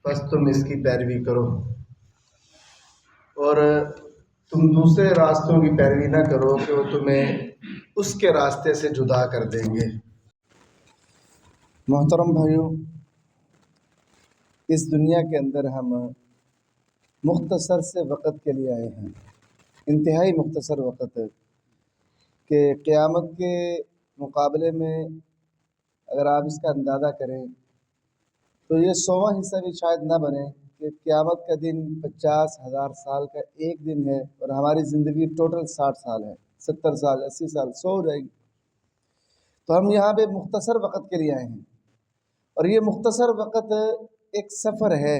بس تم اس کی پیروی کرو، اور تم دوسرے راستوں کی پیروی نہ کرو کہ وہ تمہیں اس کے راستے سے جدا کر دیں گے۔ محترم بھائیوں، اس دنیا کے اندر ہم مختصر سے وقت کے لیے آئے ہیں، انتہائی مختصر وقت، کہ قیامت کے مقابلے میں اگر آپ اس کا اندازہ کریں تو یہ 100واں حصہ بھی شاید نہ بنے کہ قیامت کا دن 50,000 سال کا ایک دن ہے، اور ہماری زندگی ٹوٹل 60 سال ہے، 70 سال، 80 سال، 100 ہو جائے گی۔ تو ہم یہاں پہ مختصر وقت کے لیے آئے ہیں، اور یہ مختصر وقت ایک سفر ہے،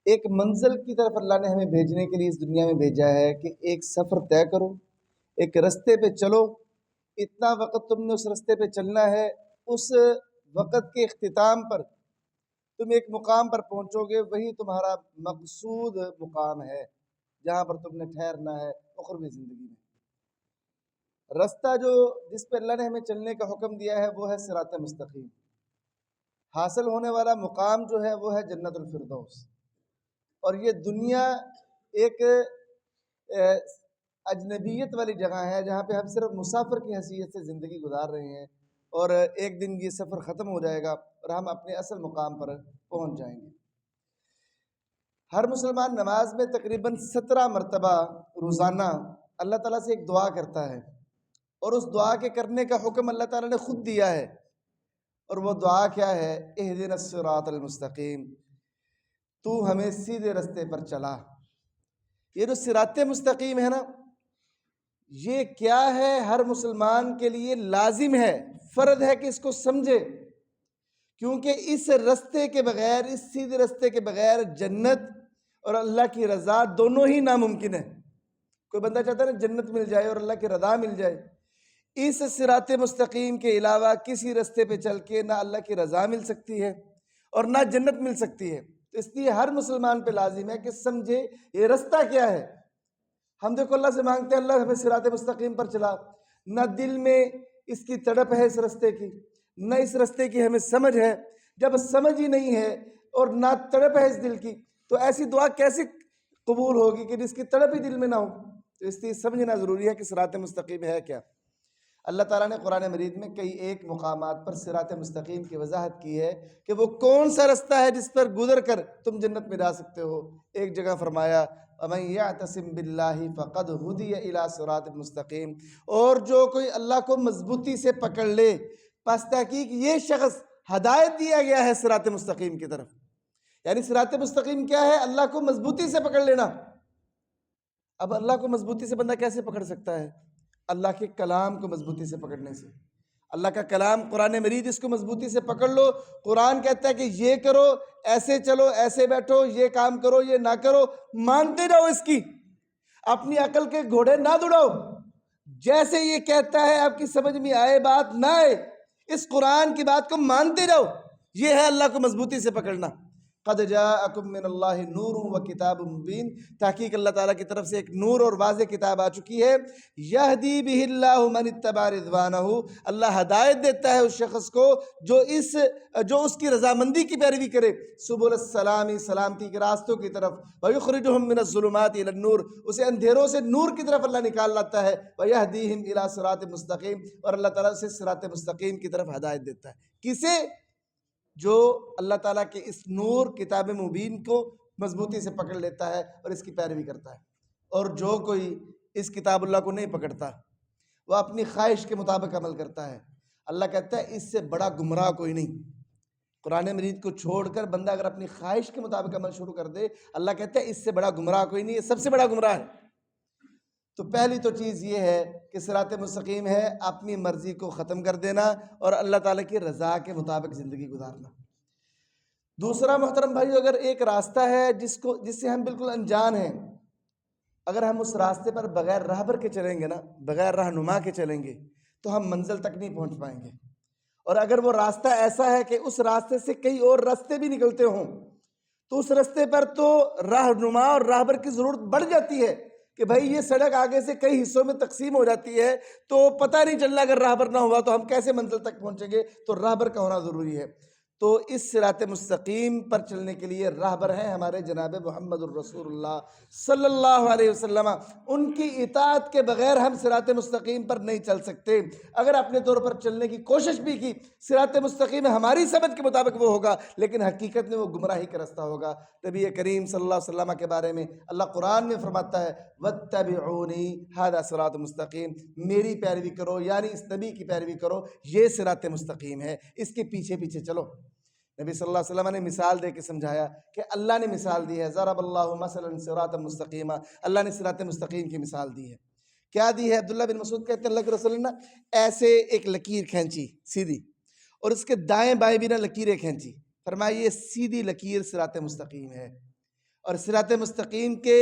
ایک منزل کی طرف اللہ نے ہمیں بھیجنے کے لیے اس دنیا میں بھیجا ہے کہ ایک سفر طے کرو، ایک رستے پہ چلو، اتنا وقت تم نے اس رستے پہ چلنا ہے، اس وقت کے اختتام پر تم ایک مقام پر پہنچو گے، وہی تمہارا مقصود مقام ہے جہاں پر تم نے ٹھہرنا ہے اخروی زندگی میں۔ رستہ جس پہ اللہ نے ہمیں چلنے کا حکم دیا ہے وہ ہے صراط مستقیم۔ حاصل ہونے والا مقام جو ہے وہ ہے جنت الفردوس، اور یہ دنیا ایک اجنبیت والی جگہ ہے جہاں پہ ہم صرف مسافر کی حیثیت سے زندگی گزار رہے ہیں، اور ایک دن یہ سفر ختم ہو جائے گا اور ہم اپنے اصل مقام پر پہنچ جائیں گے۔ ہر مسلمان نماز میں تقریباً 17 مرتبہ روزانہ اللہ تعالیٰ سے ایک دعا کرتا ہے، اور اس دعا کے کرنے کا حکم اللہ تعالیٰ نے خود دیا ہے، اور وہ دعا کیا ہے؟ اہدنا الصراط المستقیم، تو ہمیں سیدھے رستے پر چلا۔ یہ جو صراط مستقیم ہے نا، یہ کیا ہے؟ ہر مسلمان کے لیے لازم ہے، فرض ہے کہ اس کو سمجھے، کیونکہ اس رستے کے بغیر، اس سیدھے رستے کے بغیر جنت اور اللہ کی رضا دونوں ہی ناممکن ہے۔ کوئی بندہ چاہتا ہے نا جنت مل جائے اور اللہ کی رضا مل جائے، اس صراط مستقیم کے علاوہ کسی رستے پہ چل کے نہ اللہ کی رضا مل سکتی ہے اور نہ جنت مل سکتی ہے۔ تو اس لیے ہر مسلمان پہ لازم ہے کہ سمجھے یہ رستہ کیا ہے۔ ہم دیکھو اللہ سے مانگتے ہیں اللہ ہمیں صراط مستقیم پر چلا، نہ دل میں اس کی تڑپ ہے اس رستے کی، نہ اس رستے کی ہمیں سمجھ ہے۔ جب سمجھ ہی نہیں ہے اور نہ تڑپ ہے اس دل کی، تو ایسی دعا کیسے قبول ہوگی کہ جس کی تڑپ ہی دل میں نہ ہو؟ تو اس لیے سمجھنا ضروری ہے کہ صراط مستقیم ہے کیا۔ اللہ تعالیٰ نے قرآن مجید میں کئی ایک مقامات پر صراط مستقیم کی وضاحت کی ہے کہ وہ کون سا رستہ ہے جس پر گزر کر تم جنت میں جا سکتے ہو۔ ایک جگہ فرمایا وَمَن يَعْتَصِم بِاللَّهِ فَقَدْ هُدِيَ إِلَىٰ صِرَاطٍ مُسْتَقِيم، اور جو کوئی اللہ کو مضبوطی سے پکڑ لے، پس تحقیق یہ شخص ہدایت دیا گیا ہے صراط مستقیم کی طرف۔ یعنی صراط مستقیم کیا ہے؟ اللہ کو مضبوطی سے پکڑ لینا۔ اب اللہ کو مضبوطی سے بندہ کیسے پکڑ سکتا ہے؟ اللہ کے کلام کو مضبوطی سے پکڑنے سے۔ اللہ کا کلام قرآن مجید، اس کو مضبوطی سے پکڑ لو۔ قرآن کہتا ہے کہ یہ کرو، ایسے چلو، ایسے بیٹھو، یہ کام کرو، یہ نہ کرو، مانتے جاؤ اس کی، اپنی عقل کے گھوڑے نہ دوڑاؤ، جیسے یہ کہتا ہے آپ کی سمجھ میں آئے بات نہ آئے، اس قرآن کی بات کو مانتے جاؤ۔ یہ ہے اللہ کو مضبوطی سے پکڑنا۔ قد جاءکم من اللہ نور و کتاب مبین، تحقیق اللہ تعالیٰ کی طرف سے ایک نور اور واضح کتاب آ چکی ہے۔ یہدی بہ اللہ من اتبع رضوانہ، اللہ ہدایت دیتا ہے اس شخص کو جو اس کی رضامندی کی پیروی کرے، سبل السلام، سلامتی کے راستوں کی طرف، ویخرجہم من الظلمات الی النور، اسے اندھیروں سے نور کی طرف اللہ نکال لاتا ہے، ویہدیہم الی صراط مستقیم، اور اللہ تعالیٰ اسے صراط مستقیم کی طرف ہدایت دیتا ہے۔ کسے؟ جو اللہ تعالیٰ کے اس نور کتاب مبین کو مضبوطی سے پکڑ لیتا ہے اور اس کی پیروی کرتا ہے۔ اور جو کوئی اس کتاب اللہ کو نہیں پکڑتا، وہ اپنی خواہش کے مطابق عمل کرتا ہے، اللہ کہتا ہے اس سے بڑا گمراہ کوئی نہیں۔ قرآن مجید کو چھوڑ کر بندہ اگر اپنی خواہش کے مطابق عمل شروع کر دے، اللہ کہتا ہے اس سے بڑا گمراہ کوئی نہیں، یہ سب سے بڑا گمراہ ہے۔ تو پہلی تو چیز یہ ہے کہ صراط مستقیم ہے اپنی مرضی کو ختم کر دینا اور اللہ تعالیٰ کی رضا کے مطابق زندگی گزارنا۔ دوسرا محترم بھائی، اگر ایک راستہ ہے جس سے ہم بالکل انجان ہیں، اگر ہم اس راستے پر بغیر راہبر کے چلیں گے نا، بغیر رہنما کے چلیں گے، تو ہم منزل تک نہیں پہنچ پائیں گے۔ اور اگر وہ راستہ ایسا ہے کہ اس راستے سے کئی اور راستے بھی نکلتے ہوں، تو اس راستے پر تو رہنما اور راہبر کی ضرورت بڑھ جاتی ہے کہ بھائی یہ سڑک آگے سے کئی حصوں میں تقسیم ہو جاتی ہے، تو پتہ نہیں چلنا اگر راہبر نہ ہوا تو ہم کیسے منزل تک پہنچیں گے، تو راہبر کا ہونا ضروری ہے۔ تو اس صراط مستقیم پر چلنے کے لیے راہبر ہیں ہمارے جناب محمد الرسول اللہ صلی اللہ علیہ وسلم۔ ان کی اطاعت کے بغیر ہم صراط مستقیم پر نہیں چل سکتے۔ اگر اپنے طور پر چلنے کی کوشش بھی کی، صراط مستقیم ہماری سمجھ کے مطابق وہ ہوگا، لیکن حقیقت میں وہ گمراہی کا راستہ ہوگا۔ نبی کریم صلی اللہ علیہ وسلم کے بارے میں اللہ قرآن میں فرماتا ہے وَاتَّبِعُونِي هَذَا صِرَاطٌ مستقیم، میری پیروی کرو، یعنی اس نبی کی پیروی کرو، یہ صراط مستقیم ہے، اس کے پیچھے پیچھے چلو۔ نبی صلی اللہ علیہ وسلم نے مثال دے کے سمجھایا کہ اللہ نے مثال دی ہے، ضرب اللہ مثلا صراطا مستقیما، اللہ نے صراط مستقیم کی مثال دی ہے۔ کیا دی ہے؟ عبداللہ بن مسعود کہتے ہیں اللہ کے رسول نے ایسے ایک لکیر کھینچی سیدھی، اور اس کے دائیں بائیں بھی نہ لکیریں کھینچی، فرمایا یہ سیدھی لکیر صراط مستقیم ہے، اور صراط مستقیم کے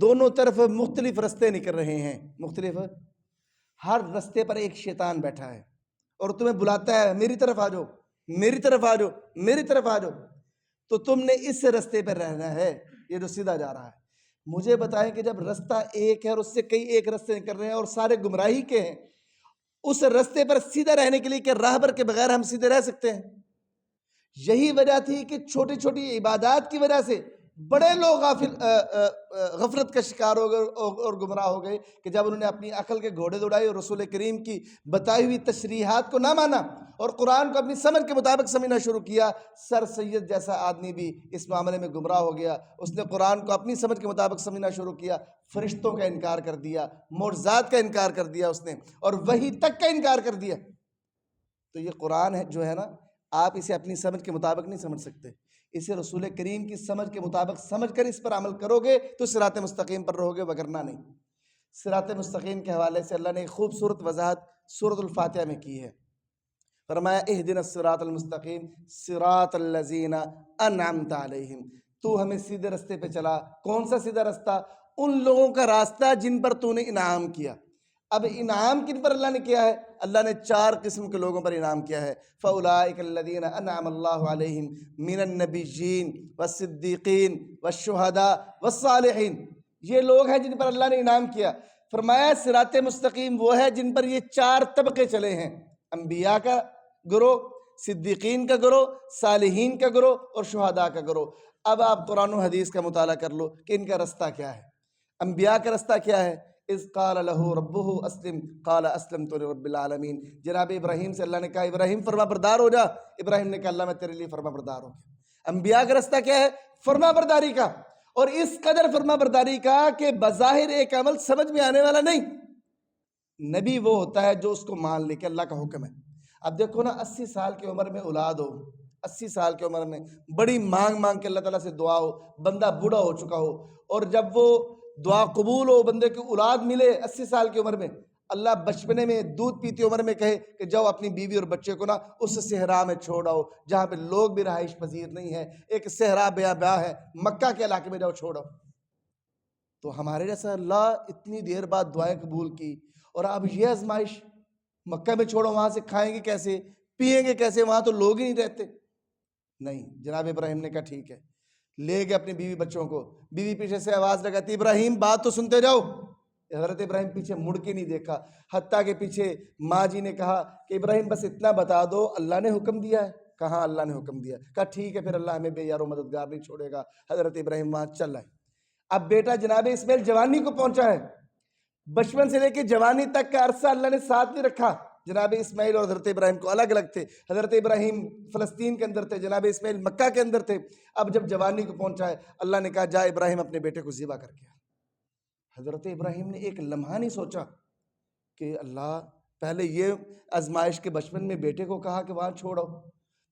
دونوں طرف مختلف رستے نکل رہے ہیں، مختلف، ہر رستے پر ایک شیطان بیٹھا ہے اور تمہیں بلاتا ہے میری طرف آ جاؤ، میری طرف آ جاؤ، میری طرف آ جاؤ، تو تم نے اس رستے پر رہنا ہے، یہ جو سیدھا جا رہا ہے۔ مجھے بتائیں کہ جب رستہ ایک ہے اور اس سے کئی ایک رستے نکل رہے ہیں اور سارے گمراہی کے ہیں، اس رستے پر سیدھا رہنے کے لیے کہ راہبر کے بغیر ہم سیدھے رہ سکتے ہیں؟ یہی وجہ تھی کہ چھوٹی چھوٹی عبادات کی وجہ سے بڑے لوگ غفلت کا شکار ہو گئے اور گمراہ ہو گئے کہ جب انہوں نے اپنی عقل کے گھوڑے دوڑائے اور رسول کریم کی بتائی ہوئی تشریحات کو نہ مانا اور قرآن کو اپنی سمجھ کے مطابق سمجھنا شروع کیا۔ سر سید جیسا آدمی بھی اس معاملے میں گمراہ ہو گیا، اس نے قرآن کو اپنی سمجھ کے مطابق سمجھنا شروع کیا، فرشتوں کا انکار کر دیا، معجزات کا انکار کر دیا اس نے، اور وحی تک کا انکار کر دیا۔ تو یہ قرآن ہے جو ہے نا، آپ اسے اپنی سمجھ کے مطابق نہیں سمجھ سکتے، اسے رسول کریم کی سمجھ کے مطابق سمجھ کر اس پر عمل کرو گے تو صراط مستقیم پر رہو گے، وگرنہ نہیں۔ صراط مستقیم کے حوالے سے اللہ نے ایک خوبصورت وضاحت سورۃ الفاتحہ میں کی ہے، فرمایا اہدنا الصراط المستقیم صراط الذین انعمت علیہم، تو ہمیں سیدھے رستے پہ چلا۔ کون سا سیدھا رستہ؟ ان لوگوں کا راستہ جن پر تو نے انعام کیا۔ اب انعام کن پر اللہ نے کیا ہے؟ اللہ نے 4 قسم کے لوگوں پر انعام کیا ہے۔ فَأُولَٰئِكَ الَّذِينَ أَنْعَمَ اللَّهُ عَلَيْهِمْ مِنَ النَّبِيِّينَ وَالصِّدِّيقِينَ وَالشُّهَدَاءِ وَالصَّالِحِينَ، یہ لوگ ہیں جن پر اللہ نے انعام کیا۔ فرمایا صراط مستقیم وہ ہے جن پر یہ 4 طبقے چلے ہیں، انبیاء کا گروہ، صدیقین کا گروہ، صالحین کا گروہ اور شہداء کا گروہ۔ اب آپ قرآن و حدیث کا مطالعہ کر لو کہ ان کا رستہ کیا ہے۔ انبیاء کا رستہ کیا ہے؟ اذ قال له ربه اسلم قال اسلمت لرب العالمین، جناب ابراہیم سے اللہ نے کہا ابراہیم فرما بردار ہو جا، ابراہیم نے کہا اللہ میں تیرے لیے فرما بردار ہو گیا۔ انبیاء کا رستہ کیا ہے؟ فرما برداری کا، اور اس قدر فرما برداری کا کہ بظاہر ایک عمل سمجھ میں آنے والا نہیں۔ نبی وہ ہوتا ہے جو اس کو مان لے کہ اللہ کا حکم ہے۔ اب دیکھو نا، 80 سال کی عمر میں اولاد ہو، 80 سال کی عمر میں بڑی مانگ مانگ کے اللہ تعالیٰ سے دعا ہو، بندہ بوڑھا ہو چکا ہو، اور جب وہ دعا قبول ہو، بندے کی اولاد ملے 80 سال کی عمر میں، اللہ بچپنے میں دودھ پیتی عمر میں کہے کہ جاؤ اپنی بیوی اور بچے کو نا اس صحرا میں چھوڑ آؤ جہاں پہ لوگ بھی رہائش پذیر نہیں ہے، ایک صحرا بیاباں ہے، مکہ کے علاقے میں جاؤ چھوڑ آؤ۔ تو ہمارے جیسا اللہ اتنی دیر بعد دعائیں قبول کی، اور اب یہ آزمائش مکہ میں چھوڑو، وہاں سے کھائیں گے کیسے، پیئیں گے کیسے، وہاں تو لوگ ہی نہیں رہتے۔ نہیں، جناب ابراہیم نے کہا ٹھیک ہے، لے گئے اپنی بیوی بچوں کو، بیوی پیچھے سے آواز لگاتی ابراہیم بات تو سنتے جاؤ۔ حضرت ابراہیم پیچھے مڑ کے نہیں دیکھا، حتیٰ کہ پیچھے ماں جی نے کہا کہ ابراہیم بس اتنا بتا دو اللہ نے حکم دیا ہے؟ کہا اللہ نے حکم دیا۔ کہا ٹھیک ہے، پھر اللہ ہمیں بے یار و مددگار نہیں چھوڑے گا۔ حضرت ابراہیم وہاں چل آئے۔ اب بیٹا جناب اسماعیل جوانی کو پہنچا ہے، بچپن سے لے کے جوانی تک کا عرصہ اللہ نے ساتھ نہیں رکھا۔ جناب اسماعیل اور حضرت ابراہیم کو الگ الگ تھے، حضرت ابراہیم فلسطین کے اندر تھے، جناب اسماعیل مکہ کے اندر تھے۔ اب جب جوانی کو پہنچا ہے، اللہ نے کہا جا ابراہیم اپنے بیٹے کو ذبح کر کے آ۔ حضرت ابراہیم نے ایک لمحہ نہیں سوچا کہ اللہ پہلے یہ آزمائش کے بچپن میں بیٹے کو کہا کہ وہاں چھوڑو،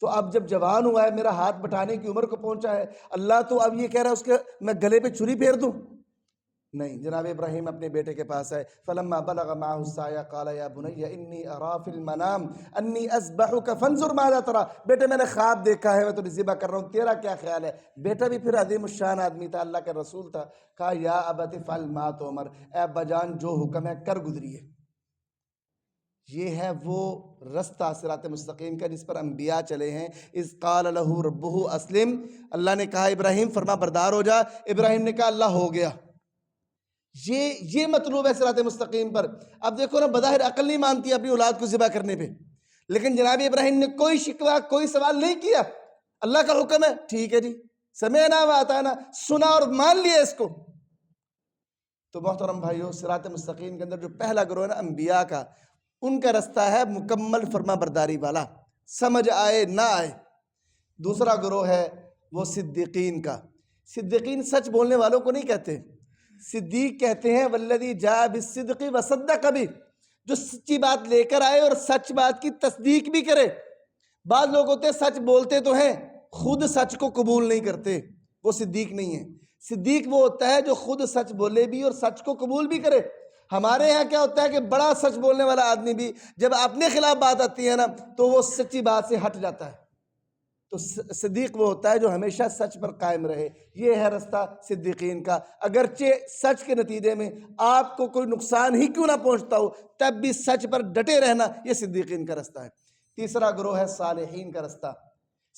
تو اب جب جوان ہوا ہے، میرا ہاتھ بٹانے کی عمر کو پہنچا ہے، اللہ تو اب یہ کہہ رہا ہے اس کے میں گلے پہ چھری پھیر دوں؟ نہیں، جناب ابراہیم اپنے بیٹے کے پاس آئے۔ فلما بلغ معه السعي قال يا بني اني ارى في المنام اني اذبحك فانظر ماذا ترى، بیٹے میں نے خواب دیکھا ہے، میں تجھے ذبح کر رہا ہوں، تیرا کیا خیال ہے؟ بیٹا بھی پھر عظیم الشان آدمی تھا، اللہ کا رسول تھا، کہا یا ابت افعل ما تؤمر، اے ابا جان جو حکم ہے کر گزریے۔ یہ ہے وہ رستہ صراط مستقیم کا جس پر انبیاء چلے ہیں۔ اذ قال له ربه اسلم، اللہ نے کہا ابراہیم فرما بردار ہو جا، ابراہیم نے کہا اللہ ہو گیا۔ یہ مطلوب ہے صراط مستقیم پر۔ اب دیکھو نا، بظاہر عقل نہیں مانتی اپنی اولاد کو ذبح کرنے پہ، لیکن جناب ابراہیم نے کوئی شکوہ کوئی سوال نہیں کیا، اللہ کا حکم ہے، ٹھیک ہے جی، سمعنا و اطعنا، سنا اور مان لیا اس کو۔ تو محترم بھائیو، صراط مستقیم کے اندر جو پہلا گروہ ہے نا انبیاء کا، ان کا رستہ ہے مکمل فرما برداری والا، سمجھ آئے نہ آئے۔ دوسرا گروہ ہے وہ صدیقین کا۔ صدیقین سچ بولنے والوں کو نہیں کہتے، صدیق کہتے ہیں والذی جاء بالصدق وصدق بہ، جو سچی بات لے کر آئے اور سچ بات کی تصدیق بھی کرے۔ بعض لوگ ہوتے ہیں سچ بولتے تو ہیں، خود سچ کو قبول نہیں کرتے، وہ صدیق نہیں ہے۔ صدیق وہ ہوتا ہے جو خود سچ بولے بھی اور سچ کو قبول بھی کرے۔ ہمارے یہاں کیا ہوتا ہے کہ بڑا سچ بولنے والا آدمی بھی جب اپنے خلاف بات آتی ہے نا تو وہ سچی بات سے ہٹ جاتا ہے۔ تو صدیق وہ ہوتا ہے جو ہمیشہ سچ پر قائم رہے۔ یہ ہے رستہ صدیقین کا، اگرچہ سچ کے نتیجے میں آپ کو کوئی نقصان ہی کیوں نہ پہنچتا ہو تب بھی سچ پر ڈٹے رہنا، یہ صدیقین کا رستہ ہے۔ تیسرا گروہ ہے صالحین کا رستہ۔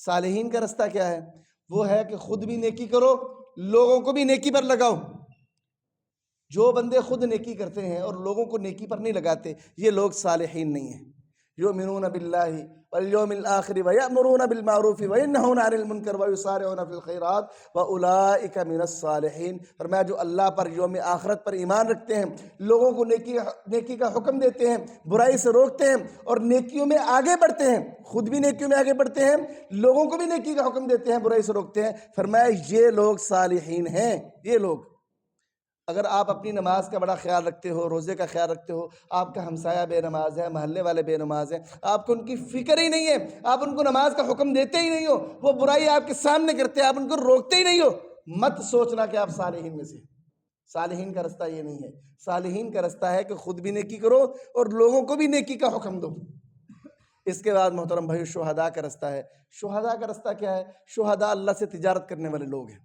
صالحین کا رستہ کیا ہے؟ وہ ہے کہ خود بھی نیکی کرو، لوگوں کو بھی نیکی پر لگاؤ۔ جو بندے خود نیکی کرتے ہیں اور لوگوں کو نیکی پر نہیں لگاتے، یہ لوگ صالحین نہیں ہیں۔ یؤمنون باللہ والیوم الآخر ویأمرون بالمعروف وینہون عن المنکر ویسارعون فی الخیرات واولئک من الصالحین۔ فرمایا جو اللہ پر، یوم آخرت پر ایمان رکھتے ہیں، لوگوں کو نیکی کا حکم دیتے ہیں، برائی سے روکتے ہیں اور نیکیوں میں آگے بڑھتے ہیں، خود بھی نیکیوں میں آگے بڑھتے ہیں، لوگوں کو بھی نیکی کا حکم دیتے ہیں، برائی سے روکتے ہیں، فرمایا یہ لوگ صالحین ہیں۔ یہ لوگ، اگر آپ اپنی نماز کا بڑا خیال رکھتے ہو، روزے کا خیال رکھتے ہو، آپ کا ہمسایہ بے نماز ہے، محلے والے بے نماز ہیں، آپ کو ان کی فکر ہی نہیں ہے، آپ ان کو نماز کا حکم دیتے ہی نہیں ہو، وہ برائی آپ کے سامنے کرتے ہیں، آپ ان کو روکتے ہی نہیں ہو، مت سوچنا کہ آپ صالحین میں سے۔ صالحین کا رستہ یہ نہیں ہے۔ صالحین کا رستہ ہے کہ خود بھی نیکی کرو اور لوگوں کو بھی نیکی کا حکم دو۔ اس کے بعد محترم بھائی شہداء کا رستہ ہے۔ شہداء کا رستہ کیا ہے؟ شہداء اللہ سے تجارت کرنے والے لوگ ہیں،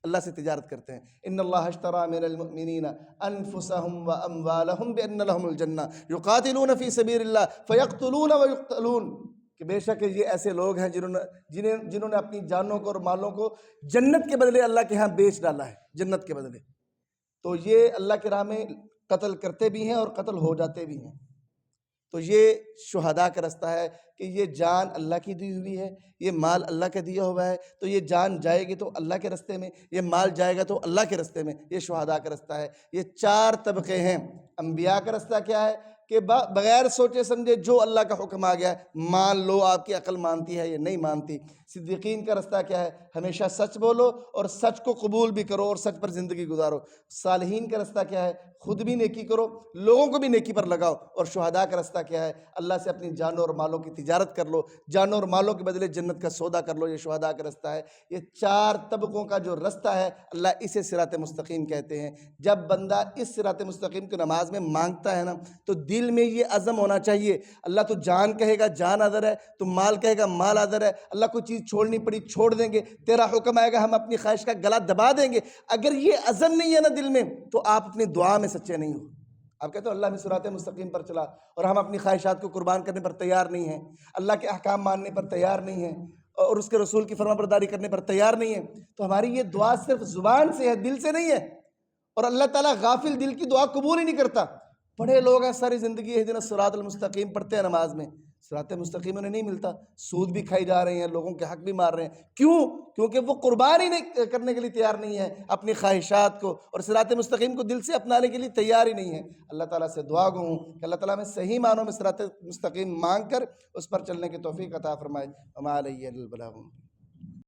اللہ سے تجارت کرتے ہیں۔ ان اللہ اشتری من المؤمنین انفسهم واموالهم بان لهم الجنہ یقاتلون فی سبیل اللہ فیقتلون ویقتلون، کہ بے شک یہ ایسے لوگ ہیں جنہوں نے اپنی جانوں کو اور مالوں کو جنت کے بدلے اللہ کے ہاں بیچ ڈالا ہے، جنت کے بدلے۔ تو یہ اللہ کی راہ میں قتل کرتے بھی ہیں اور قتل ہو جاتے بھی ہیں۔ تو یہ شہداء کا رستہ ہے کہ یہ جان اللہ کی دی ہوئی ہے، یہ مال اللہ کا دیا ہوا ہے، تو یہ جان جائے گی تو اللہ کے رستے میں، یہ مال جائے گا تو اللہ کے رستے میں۔ یہ شہداء کا رستہ ہے۔ یہ چار طبقے ہیں۔ انبیاء کا رستہ کیا ہے؟ کہ بغیر سوچے سمجھے جو اللہ کا حکم آ گیا ہے مان لو، آپ کی عقل مانتی ہے یا نہیں مانتی۔ صدیقین کا رستہ کیا ہے؟ ہمیشہ سچ بولو اور سچ کو قبول بھی کرو اور سچ پر زندگی گزارو۔ صالحین کا رستہ کیا ہے؟ خود بھی نیکی کرو، لوگوں کو بھی نیکی پر لگاؤ۔ اور شہداء کا رستہ کیا ہے؟ اللہ سے اپنی جانوں اور مالوں کی تجارت کر لو، جانوں اور مالوں کے بدلے جنت کا سودا کر لو۔ یہ شہداء کا رستہ ہے۔ یہ چار طبقوں کا جو رستہ ہے اللہ اسے صراط مستقیم کہتے ہیں۔ جب بندہ اس صراط مستقیم کو نماز میں مانگتا ہے نا تو دل میں یہ عزم ہونا چاہیے، اللہ تو جان کہے گا جان آدر ہے، تو مال کہے گا مال آدر ہے، اللہ کوئی چیز چھوڑنی پڑی چھوڑ دیں گے، تیرا حکم آئے گا ہم اپنی خواہش کا گلا دبا دیں گے۔ اگر یہ عزم نہیں ہے نا دل میں تو آپ اپنی دعا میں سچے نہیں ہو۔ آپ کہتے ہو اللہ بھی صراط مستقیم پر چلا اور ہم اپنی خواہشات کو قربان کرنے پر تیار نہیں ہیں، اللہ کے احکام ماننے پر تیار نہیں ہیں اور اس کے رسول کی فرما برداری کرنے پر تیار نہیں ہیں، تو ہماری یہ دعا صرف زبان سے ہے، دل سے نہیں ہے۔ اور اللہ تعالیٰ غافل دل کی دعا قبول ہی نہیں کرتا۔ بڑے لوگ ہیں ساری زندگی اہدنا الصراط المستقیم پڑھتے ہیں نماز میں، صراط مستقیم انہیں نہیں ملتا، سود بھی کھائی جا رہے ہیں، لوگوں کے حق بھی مار رہے ہیں۔ کیوں؟ کیونکہ وہ قربان ہی نہیں کرنے کے لیے تیار نہیں ہے اپنی خواہشات کو، اور صراط مستقیم کو دل سے اپنانے کے لیے تیار ہی نہیں ہے۔ اللہ تعالیٰ سے دعا گو ہوں کہ اللہ تعالیٰ میں صحیح معنوں میں صراط مستقیم مانگ کر اس پر چلنے کی توفیق عطا فرمائے۔ وما علیہ الا البلاغ۔